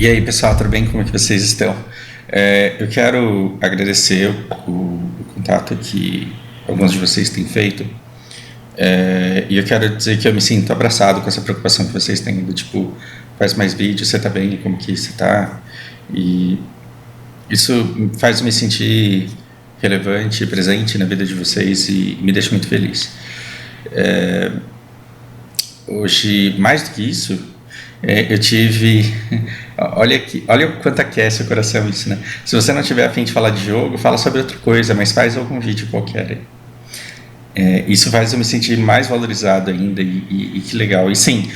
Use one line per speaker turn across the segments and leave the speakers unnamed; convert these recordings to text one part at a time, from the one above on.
E aí, pessoal, tudo bem? Como é que vocês estão? Eu quero agradecer o contato que alguns de vocês têm feito. E eu quero dizer que eu me sinto abraçado com essa preocupação que vocês têm, do tipo, faz mais vídeos, você tá bem, como que você tá? E isso faz eu me sentir relevante, presente na vida de vocês e me deixa muito feliz. Hoje, mais do que isso, eu tive. Olha o quanto aquece o coração isso, né? Se você não tiver a fim de falar de jogo, fala sobre outra coisa, mas faz algum vídeo qualquer. Isso faz eu me sentir mais valorizado ainda e que legal. E sim,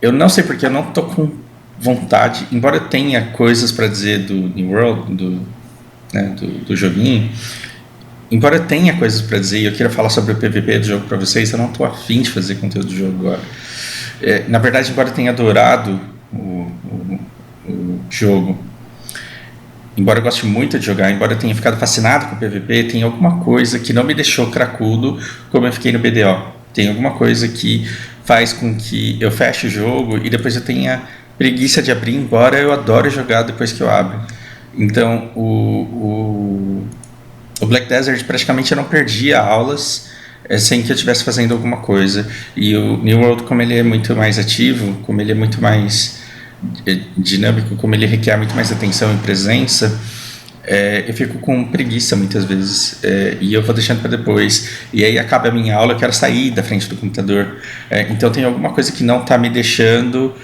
eu não sei porque eu não tô com vontade, embora eu tenha coisas para dizer do New World, do joguinho, embora eu tenha coisas para dizer e eu queira falar sobre o PVP do jogo para vocês, eu não tô afim de fazer conteúdo do jogo agora. Na verdade, embora eu tenha adorado o jogo, embora eu goste muito de jogar, embora eu tenha ficado fascinado com o PVP, tem alguma coisa que não me deixou cracudo como eu fiquei no BDO. Tem alguma coisa que faz com que eu feche o jogo e depois eu tenha preguiça de abrir, embora eu adore jogar depois que eu abro. Então, o Black Desert praticamente eu não perdia aulas sem que eu estivesse fazendo alguma coisa. E o New World, como ele é muito mais ativo, como ele é muito mais dinâmico, como ele requer muito mais atenção e presença, eu fico com preguiça muitas vezes, e eu vou deixando para depois, e aí acaba a minha aula, eu quero sair da frente do computador, então tem alguma coisa que não está me deixando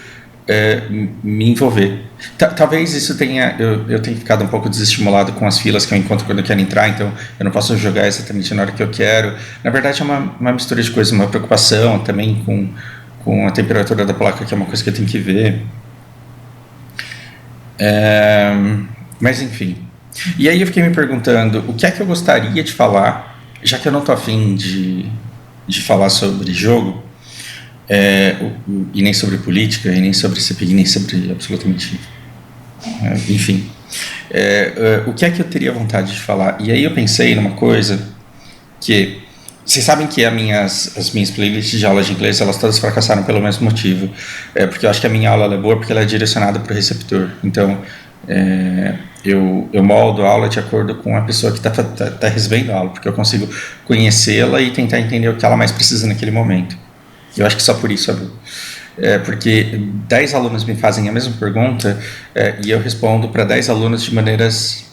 me envolver. Talvez isso tenha, eu tenha ficado um pouco desestimulado com as filas que eu encontro quando eu quero entrar, então eu não posso jogar exatamente na hora que eu quero. Na verdade é uma mistura de coisas, uma preocupação também com a temperatura da placa, que é uma coisa que eu tenho que ver. Mas enfim. E aí eu fiquei me perguntando o que é que eu gostaria de falar, já que eu não estou afim de falar sobre jogo, e nem sobre política, e nem sobre CPI, nem sobre absolutamente enfim. O que é que eu teria vontade de falar? E aí eu pensei numa coisa que vocês sabem que as minhas playlists de aula de inglês, elas todas fracassaram pelo mesmo motivo. Porque eu acho que a minha aula é boa porque ela é direcionada para o receptor. Então, eu moldo a aula de acordo com a pessoa que está recebendo a aula, porque eu consigo conhecê-la e tentar entender o que ela mais precisa naquele momento. Eu acho que só por isso é bom. Porque 10 alunos me fazem a mesma pergunta e eu respondo para 10 alunos de maneiras...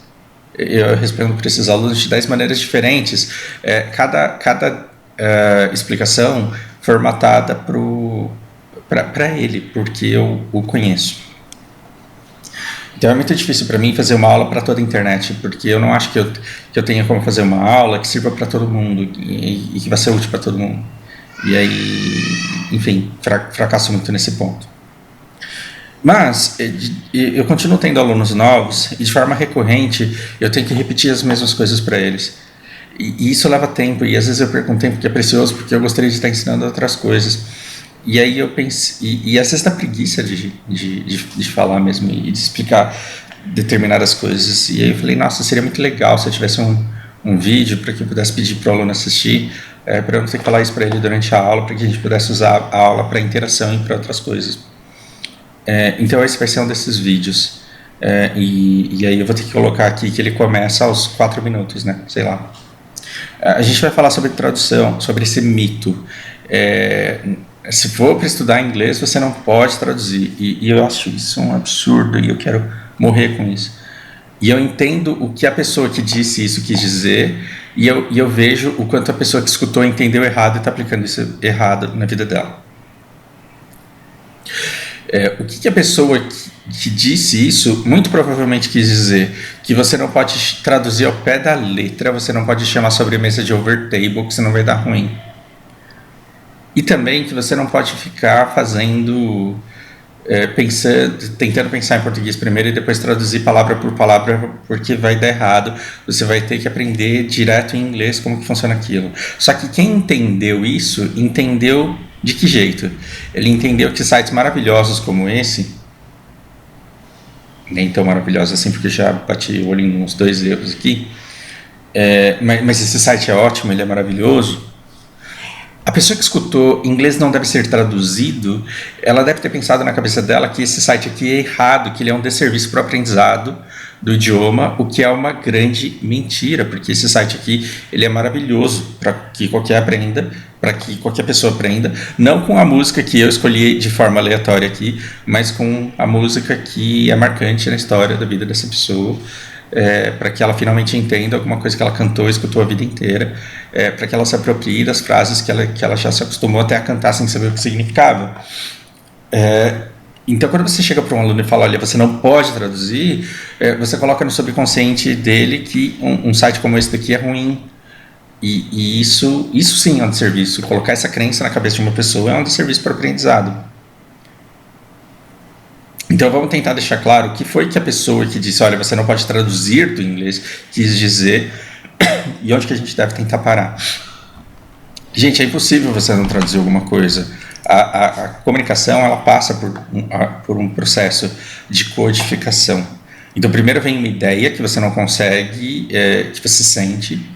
Eu respondo para esses alunos de 10 maneiras diferentes, cada explicação formatada para ele, porque eu o conheço. Então é muito difícil para mim fazer uma aula para toda a internet, porque eu não acho que eu tenha como fazer uma aula que sirva para todo mundo e que vai ser útil para todo mundo. E aí, enfim, fracasso muito nesse ponto. Mas eu continuo tendo alunos novos e de forma recorrente eu tenho que repetir as mesmas coisas para eles. E isso leva tempo, e às vezes eu perco um tempo que é precioso porque eu gostaria de estar ensinando outras coisas. E aí eu pensei, e às vezes dá preguiça de falar mesmo e de explicar determinadas coisas. E aí eu falei, nossa, seria muito legal se eu tivesse um vídeo para que eu pudesse pedir para o aluno assistir, para eu não ter que falar isso para ele durante a aula, para que a gente pudesse usar a aula para interação e para outras coisas. Então esse vai ser um desses vídeos. E aí eu vou ter que colocar aqui que ele começa aos 4 minutos, né? Sei lá. A gente vai falar sobre tradução, sobre esse mito. Se for para estudar inglês, você não pode traduzir. E eu acho isso um absurdo e eu quero morrer com isso. E eu entendo o que a pessoa que disse isso quis dizer, e eu vejo o quanto a pessoa que escutou entendeu errado e está aplicando isso errado na vida dela. O que a pessoa que disse isso muito provavelmente quis dizer? Que você não pode traduzir ao pé da letra, você não pode chamar sobremesa de overtable, que senão vai dar ruim. E também que você não pode ficar fazendo, tentando pensar em português primeiro e depois traduzir palavra por palavra, porque vai dar errado. Você vai ter que aprender direto em inglês como que funciona aquilo. Só que quem entendeu isso, entendeu de que jeito? Ele entendeu que sites maravilhosos como esse, nem tão maravilhosos assim, porque já bati o olho em uns 2 erros aqui, mas esse site é ótimo, ele é maravilhoso. A pessoa que escutou inglês não deve ser traduzido, ela deve ter pensado na cabeça dela que esse site aqui é errado, que ele é um desserviço para o aprendizado do idioma, o que é uma grande mentira, porque esse site aqui ele é maravilhoso para que qualquer aprenda, para que qualquer pessoa aprenda, não com a música que eu escolhi de forma aleatória aqui, mas com a música que é marcante na história da vida dessa pessoa. Para que ela finalmente entenda alguma coisa que ela cantou, escutou a vida inteira, para que ela se aproprie das frases que ela já se acostumou até a cantar sem saber o que significava. Então, quando você chega para um aluno e fala, olha, você não pode traduzir, você coloca no subconsciente dele que um site como esse daqui é ruim. E isso sim é um desserviço. Colocar essa crença na cabeça de uma pessoa é um desserviço para o aprendizado. Então vamos tentar deixar claro o que foi que a pessoa que disse, olha, você não pode traduzir do inglês, quis dizer, e onde que a gente deve tentar parar. Gente, é impossível você não traduzir alguma coisa. A comunicação, ela passa por um processo de codificação. Então primeiro vem uma ideia que você não consegue, que você sente.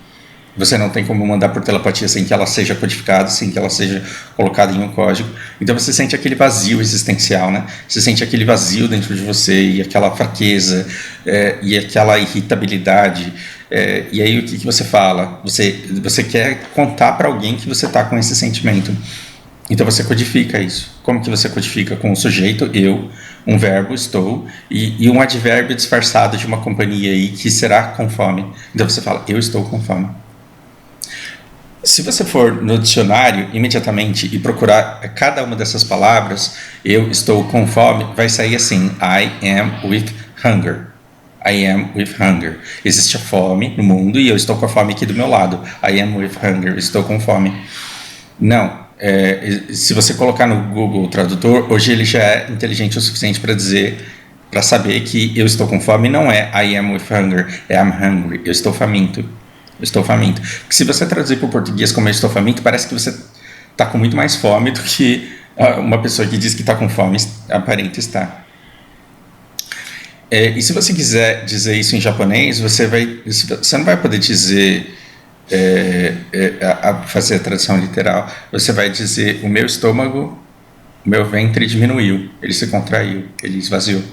Você não tem como mandar por telepatia sem que ela seja codificada, sem que ela seja colocada em um código. Então você sente aquele vazio existencial, né? Você sente aquele vazio dentro de você e aquela fraqueza e aquela irritabilidade. E aí o que você fala? Você quer contar para alguém que você está com esse sentimento. Então você codifica isso. Como que você codifica? Com o sujeito, eu, um verbo, estou, e um advérbio disfarçado de uma companhia aí que será com fome. Então você fala, eu estou com fome. Se você for no dicionário imediatamente e procurar cada uma dessas palavras, eu estou com fome, vai sair assim, I am with hunger. I am with hunger. Existe a fome no mundo e eu estou com a fome aqui do meu lado. I am with hunger. Estou com fome. Não. Se você colocar no Google Tradutor, hoje ele já é inteligente o suficiente para saber que eu estou com fome não é I am with hunger, é I'm hungry. Eu estou faminto. Estou faminto. Porque se você traduzir para o português como eu estou faminto, parece que você está com muito mais fome do que uma pessoa que diz que está com fome aparenta estar. E se você quiser dizer isso em japonês, você não vai poder dizer, fazer a tradução literal. Você vai dizer, o meu estômago, o meu ventre diminuiu, ele se contraiu, ele esvaziou.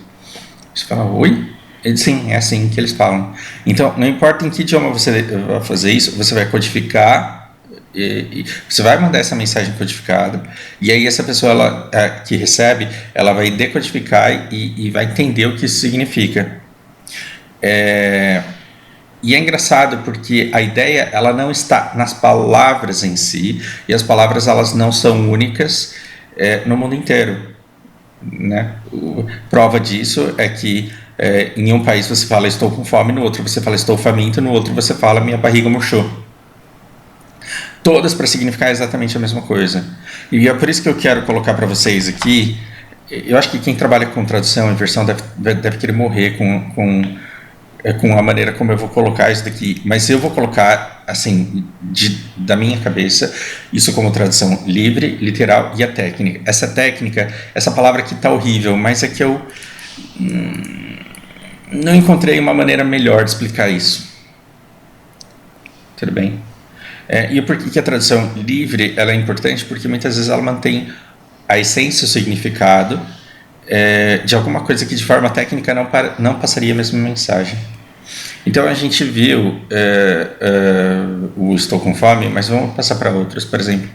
Você fala, oi? Sim, é assim que eles falam. Então, não importa em que idioma você vai fazer isso, você vai codificar, e você vai mandar essa mensagem codificada, e aí essa pessoa que recebe, ela vai decodificar e vai entender o que isso significa. E é engraçado porque a ideia ela não está nas palavras em si, e as palavras elas não são únicas no mundo inteiro, né? Prova disso é que em um país você fala estou com fome, no outro você fala estou faminto, no outro você fala minha barriga murchou. Todas para significar exatamente a mesma coisa. E é por isso que eu quero colocar para vocês aqui, eu acho que quem trabalha com tradução e versão deve querer morrer com a maneira como eu vou colocar isso daqui, mas eu vou colocar assim, da minha cabeça, isso como tradução livre, literal e a técnica. Essa técnica, essa palavra aqui está horrível, mas é que eu não encontrei uma maneira melhor de explicar isso. Tudo bem? E por que a tradução livre ela é importante? Porque muitas vezes ela mantém a essência, o significado de alguma coisa que de forma técnica não passaria a mesma mensagem. Então a gente viu o estou com fome, mas vamos passar para outros. Por exemplo,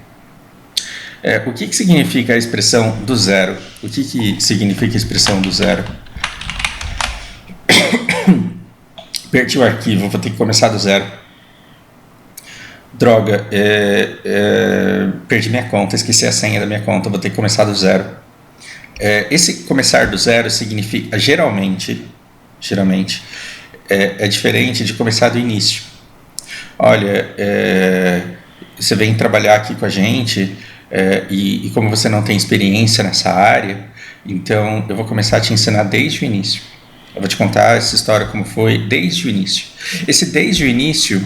o que significa a expressão do zero? O que significa a expressão do zero? Perdi o arquivo, vou ter que começar do zero. Droga, perdi minha conta, esqueci a senha da minha conta, vou ter que começar do zero. Esse começar do zero significa, geralmente, é diferente de começar do início. Olha, você vem trabalhar aqui com a gente e como você não tem experiência nessa área, então eu vou começar a te ensinar desde o início. Eu vou te contar essa história como foi desde o início. Esse desde o início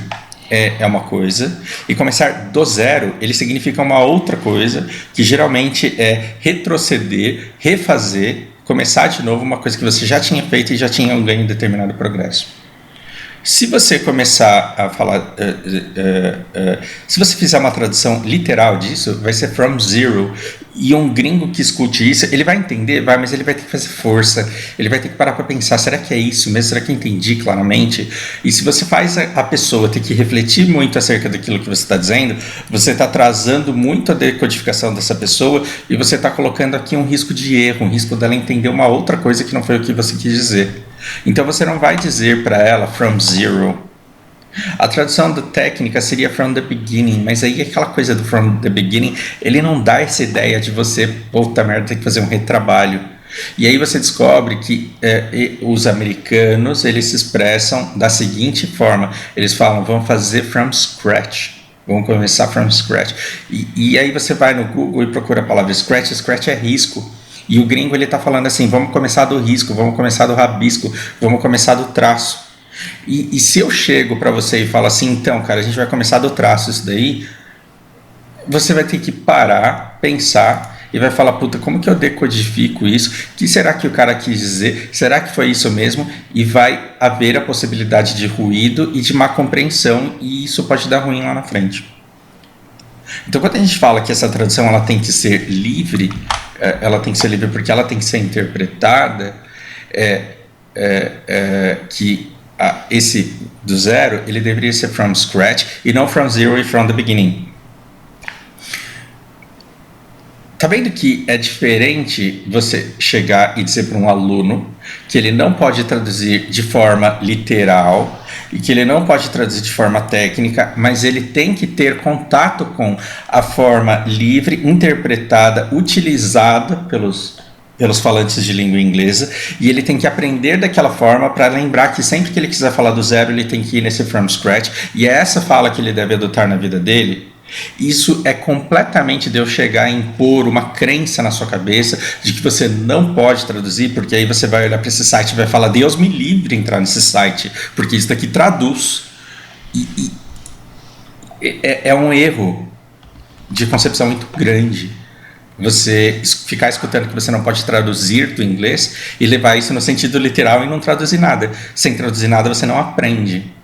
é uma coisa, e começar do zero, ele significa uma outra coisa, que geralmente é retroceder, refazer, começar de novo uma coisa que você já tinha feito e já tinha um ganho de determinado progresso. Se você começar a falar, se você fizer uma tradução literal disso, vai ser from zero. E um gringo que escute isso, ele vai entender, vai, mas ele vai ter que fazer força, ele vai ter que parar para pensar, será que é isso mesmo? Será que eu entendi claramente? E se você faz a pessoa ter que refletir muito acerca daquilo que você está dizendo, você está atrasando muito a decodificação dessa pessoa e você está colocando aqui um risco de erro, um risco dela entender uma outra coisa que não foi o que você quis dizer. Então você não vai dizer para ela from zero. A tradução da técnica seria from the beginning, mas aí aquela coisa do from the beginning, ele não dá essa ideia de você, puta merda, ter que fazer um retrabalho. E aí você descobre que os americanos, eles se expressam da seguinte forma, eles falam, vamos fazer from scratch. Vamos começar from scratch. E aí você vai no Google e procura a palavra scratch. Scratch é risco. E o gringo ele está falando assim, vamos começar do risco, vamos começar do rabisco, vamos começar do traço. E se eu chego para você e falo assim, então, cara, a gente vai começar do traço isso daí, você vai ter que parar, pensar e vai falar, puta, como que eu decodifico isso? O que será que o cara quis dizer? Será que foi isso mesmo? E vai haver a possibilidade de ruído e de má compreensão e isso pode dar ruim lá na frente. Então, quando a gente fala que essa tradução ela tem que ser livre, ela tem que ser livre porque ela tem que ser interpretada, que esse do zero, ele deveria ser from scratch e não from zero e from the beginning. Tá vendo que é diferente você chegar e dizer para um aluno que ele não pode traduzir de forma literal e que ele não pode traduzir de forma técnica, mas ele tem que ter contato com a forma livre, interpretada, utilizada pelos falantes de língua inglesa, e ele tem que aprender daquela forma para lembrar que sempre que ele quiser falar do zero, ele tem que ir nesse from scratch, e é essa fala que ele deve adotar na vida dele. Isso é completamente de eu chegar a impor uma crença na sua cabeça de que você não pode traduzir, porque aí você vai olhar para esse site e vai falar, Deus me livre entrar nesse site, porque isso daqui traduz. É um erro de concepção muito grande. Você ficar escutando que você não pode traduzir do inglês e levar isso no sentido literal e não traduzir nada. Sem traduzir nada você não aprende.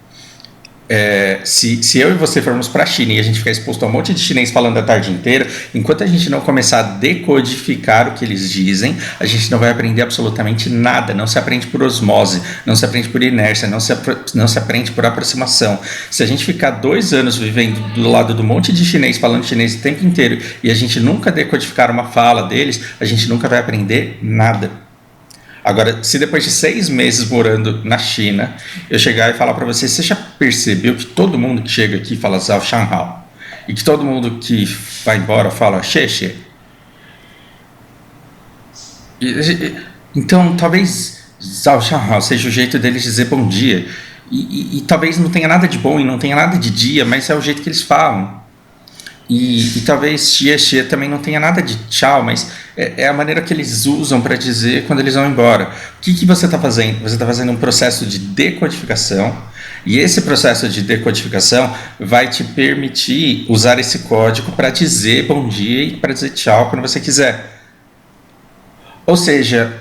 Se eu e você formos para a China e a gente ficar exposto a um monte de chinês falando a tarde inteira, enquanto a gente não começar a decodificar o que eles dizem, a gente não vai aprender absolutamente nada. Não se aprende por osmose, não se aprende por inércia, não se aprende por aproximação. Se a gente ficar 2 anos vivendo do lado do monte de chinês falando chinês o tempo inteiro e a gente nunca decodificar uma fala deles, a gente nunca vai aprender nada. Agora, se depois de 6 meses morando na China, eu chegar e falar para você, você já percebeu que todo mundo que chega aqui fala Zhao Shanghao? E que todo mundo que vai embora fala Xie? Então, talvez Zhao Shanghao seja o jeito deles dizer bom dia. E talvez não tenha nada de bom e não tenha nada de dia, mas é o jeito que eles falam. E talvez Xie também não tenha nada de tchau, mas é a maneira que eles usam para dizer quando eles vão embora. O que você está fazendo? Você está fazendo um processo de decodificação, e esse processo de decodificação vai te permitir usar esse código para dizer bom dia e para dizer tchau quando você quiser. Ou seja,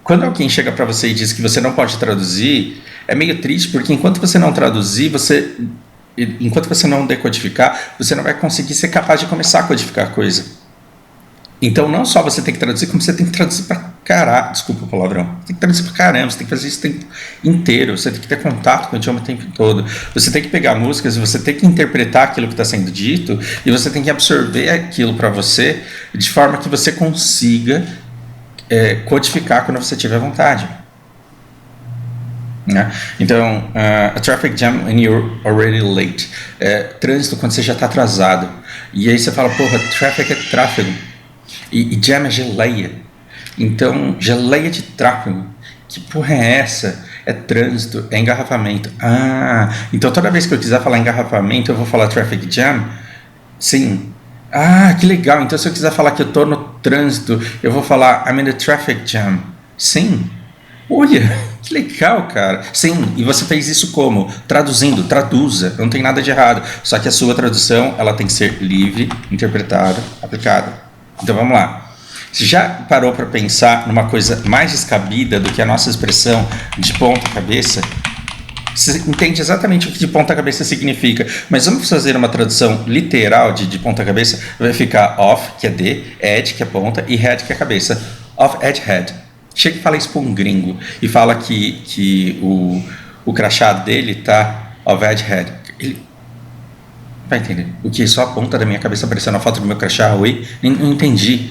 quando alguém chega para você e diz que você não pode traduzir, é meio triste, porque enquanto você não traduzir, enquanto você não decodificar, você não vai conseguir ser capaz de começar a codificar a coisa. Então, não só você tem que traduzir, como você tem que traduzir pra caralho. Desculpa o palavrão. Você tem que traduzir pra caramba, você tem que fazer isso o tempo inteiro, você tem que ter contato com o idioma o tempo todo. Você tem que pegar músicas, você tem que interpretar aquilo que está sendo dito, e você tem que absorver aquilo para você, de forma que você consiga codificar quando você tiver vontade. Então, a traffic jam when you're already late. Trânsito quando você já está atrasado. E aí você fala, porra, traffic é tráfego. E jam é geleia. Então, geleia de tráfego. Que porra é essa? É trânsito, é engarrafamento. Então toda vez que eu quiser falar engarrafamento, eu vou falar traffic jam? Sim. Que legal. Então se eu quiser falar que eu estou no trânsito, eu vou falar I'm in the traffic jam. Sim. Olha, que legal, cara. Sim, e você fez isso como? Traduzindo, traduza, não tem nada de errado. Só que a sua tradução, ela tem que ser livre, interpretada, aplicada. Então vamos lá. Você já parou para pensar numa coisa mais descabida do que a nossa expressão de ponta cabeça? Você entende exatamente o que de ponta cabeça significa, mas vamos fazer uma tradução literal de ponta cabeça, vai ficar off, que é de, edge, que é ponta, e head, que é cabeça. Off, edge, head. Chega e fala isso para um gringo, e fala que o crachá dele tá off, edge, head. Ele vai entender. O que? Só a ponta da minha cabeça aparecendo na foto do meu crachá? Oi? Não entendi.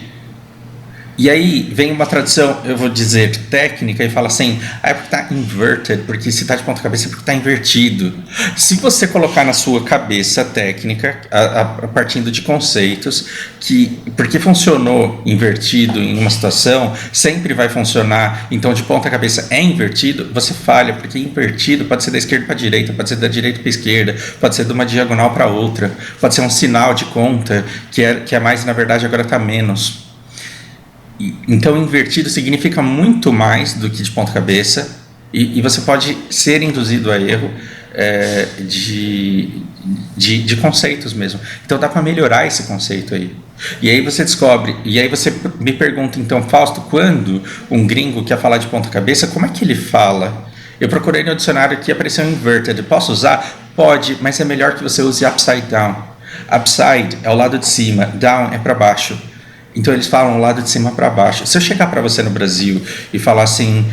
E aí vem uma tradução, eu vou dizer, técnica, e fala assim, é porque está inverted, porque se está de ponta cabeça é porque está invertido. Se você colocar na sua cabeça técnica, a partindo de conceitos, que porque funcionou invertido em uma situação, sempre vai funcionar, então de ponta cabeça é invertido, você falha, porque invertido pode ser da esquerda para a direita, pode ser da direita para a esquerda, pode ser de uma diagonal para outra, pode ser um sinal de conta, que é mais, na verdade, agora está menos. Então, invertido significa muito mais do que de ponta cabeça, e você pode ser induzido a erro de conceitos mesmo. Então, dá para melhorar esse conceito aí. E aí você descobre, e aí você me pergunta, então, Fausto, quando um gringo quer falar de ponta cabeça, como é que ele fala? Eu procurei no dicionário que apareceu inverted. Posso usar? Pode, mas é melhor que você use upside down. Upside é o lado de cima, down é para baixo. Então eles falam lado de cima para baixo. Se eu chegar para você no Brasil e falar assim,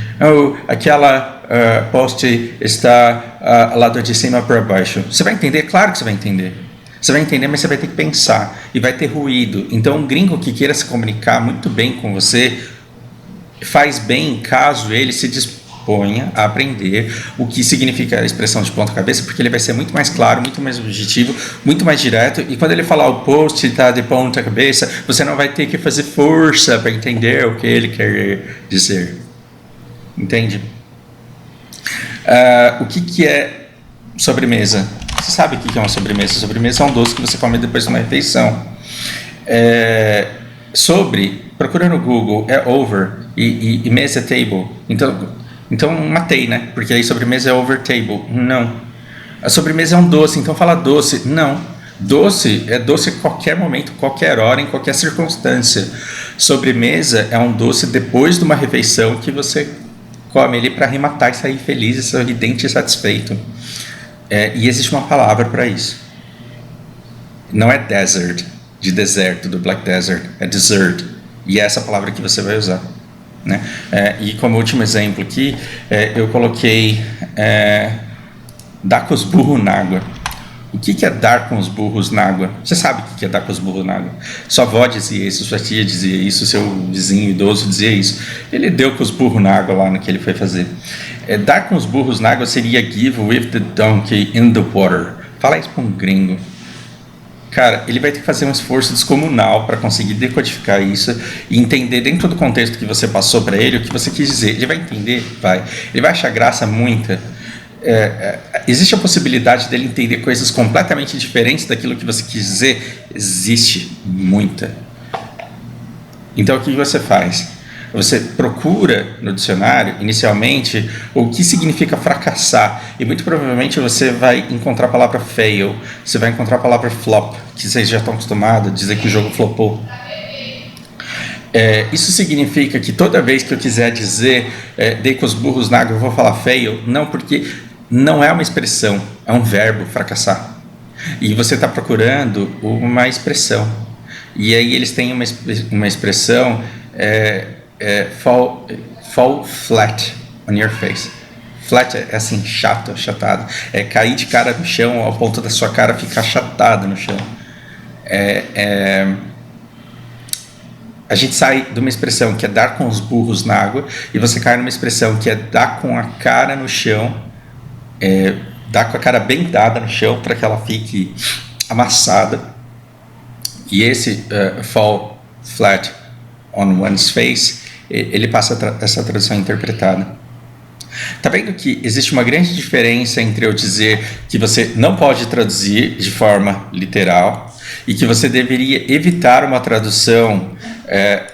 aquela poste está lado de cima para baixo, você vai entender? Claro que você vai entender. Você vai entender, mas você vai ter que pensar e vai ter ruído. Então um gringo que queira se comunicar muito bem com você faz bem caso ele se disponha a aprender o que significa a expressão de ponta cabeça, porque ele vai ser muito mais claro, muito mais objetivo, muito mais direto, e quando ele falar o post está de ponta cabeça, você não vai ter que fazer força para entender o que ele quer dizer. Entende? O que é sobremesa? Você sabe o que é uma sobremesa? Sobremesa é um doce que você come depois de uma refeição. Procura no Google, é over, e mesa é table. Então matei, né? Porque aí sobremesa é over table. Não. A sobremesa é um doce, então fala doce. Não. Doce é doce a qualquer momento, qualquer hora, em qualquer circunstância. Sobremesa é um doce depois de uma refeição que você come ele para arrematar e sair feliz, sorridente e satisfeito. E existe uma palavra para isso. Não é desert, de deserto, do Black Desert. É dessert. E é essa palavra que você vai usar. Né? E como último exemplo aqui, eu coloquei dar com os burros na água. O que é dar com os burros na água? Você sabe o que é dar com os burros na água? Sua avó dizia isso, sua tia dizia isso, seu vizinho idoso dizia isso. Ele deu com os burros na água lá no que ele foi fazer. Dar com os burros na água seria give with the donkey in the water. Fala isso para um gringo. Cara, ele vai ter que fazer um esforço descomunal para conseguir decodificar isso e entender dentro do contexto que você passou para ele o que você quis dizer. Ele vai entender? Vai. Ele vai achar graça muita. Existe a possibilidade dele entender coisas completamente diferentes daquilo que você quis dizer? Existe muita. Então, o que você faz? Você procura no dicionário, inicialmente, o que significa fracassar. E muito provavelmente você vai encontrar a palavra fail. Você vai encontrar a palavra flop, que vocês já estão acostumados a dizer que o jogo flopou. Isso significa que toda vez que eu quiser dizer dei com os burros na água, eu vou falar fail? Não, porque não é uma expressão, é um verbo, fracassar. E você está procurando uma expressão. E aí eles têm uma expressão... fall flat on your face. Flat é assim, chato, achatado. É cair de cara no chão ao ponto da sua cara ficar achatada no chão. A gente sai de uma expressão que é dar com os burros na água e você cai numa expressão que é dar com a cara no chão, dar com a cara bem dada no chão para que ela fique amassada. E esse fall flat on one's face, ele passa essa tradução interpretada. Tá vendo que existe uma grande diferença entre eu dizer que você não pode traduzir de forma literal e que você deveria evitar uma tradução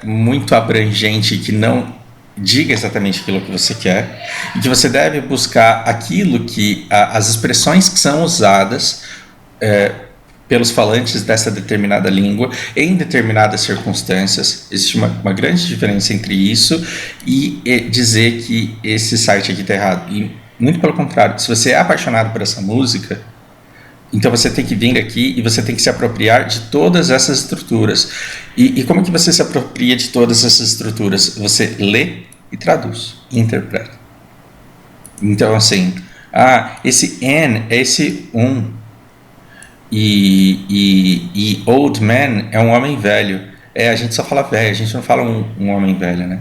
muito abrangente que não diga exatamente aquilo que você quer e que você deve buscar aquilo que as expressões que são usadas pelos falantes dessa determinada língua em determinadas circunstâncias. Existe uma grande diferença entre isso e dizer que esse site aqui está errado. E Muito pelo contrário. Se você é apaixonado por essa música, então você tem que vir aqui e você tem que se apropriar de todas essas estruturas. E como que você se apropria de todas essas estruturas? Você lê e traduz, e interpreta. Então, assim, esse N é esse e old man é um homem velho. A gente só fala velho, a gente não fala um homem velho, né?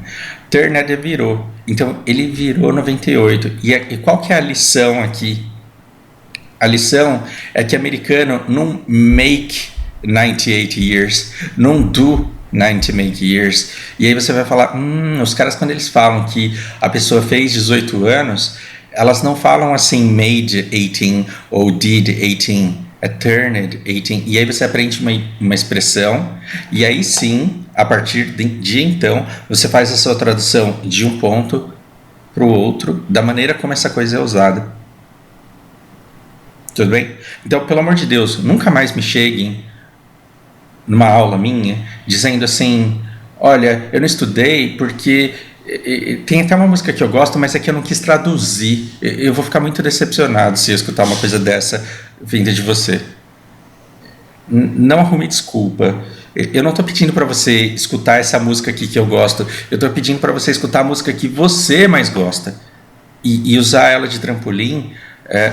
Turned virou. Então, ele virou 98. E qual que é a lição aqui? A lição é que americano não make 98 years, não do 90 make years. E aí você vai falar, os caras quando eles falam que a pessoa fez 18 anos, elas não falam assim made 18 ou did 18, é turned 18. E aí você aprende uma expressão e aí sim, a partir de então, você faz a sua tradução de um ponto para o outro, da maneira como essa coisa é usada. Tudo bem? Então, pelo amor de Deus, nunca mais me cheguem numa aula minha dizendo assim, olha, eu não estudei porque tem até uma música que eu gosto, mas é que eu não quis traduzir. Eu vou ficar muito decepcionado se eu escutar uma coisa dessa vinda de você. Não arrume desculpa. Eu não estou pedindo para você escutar essa música aqui que eu gosto. Eu estou pedindo para você escutar a música que você mais gosta e usar ela de trampolim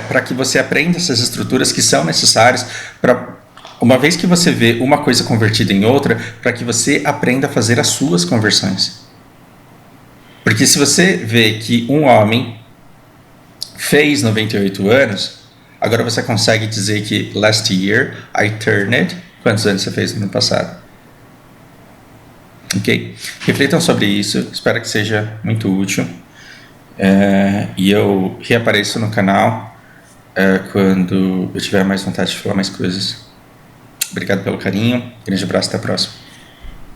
para que você aprenda essas estruturas que são necessárias para, uma vez que você vê uma coisa convertida em outra, para que você aprenda a fazer as suas conversões. Porque se você vê que um homem fez 98 anos, agora você consegue dizer que last year I turned. Quantos anos você fez no ano passado? Ok? Reflitam sobre isso, espero que seja muito útil. E eu reapareço no canal quando eu tiver mais vontade de falar mais coisas. Obrigado pelo carinho, grande abraço, até a próxima.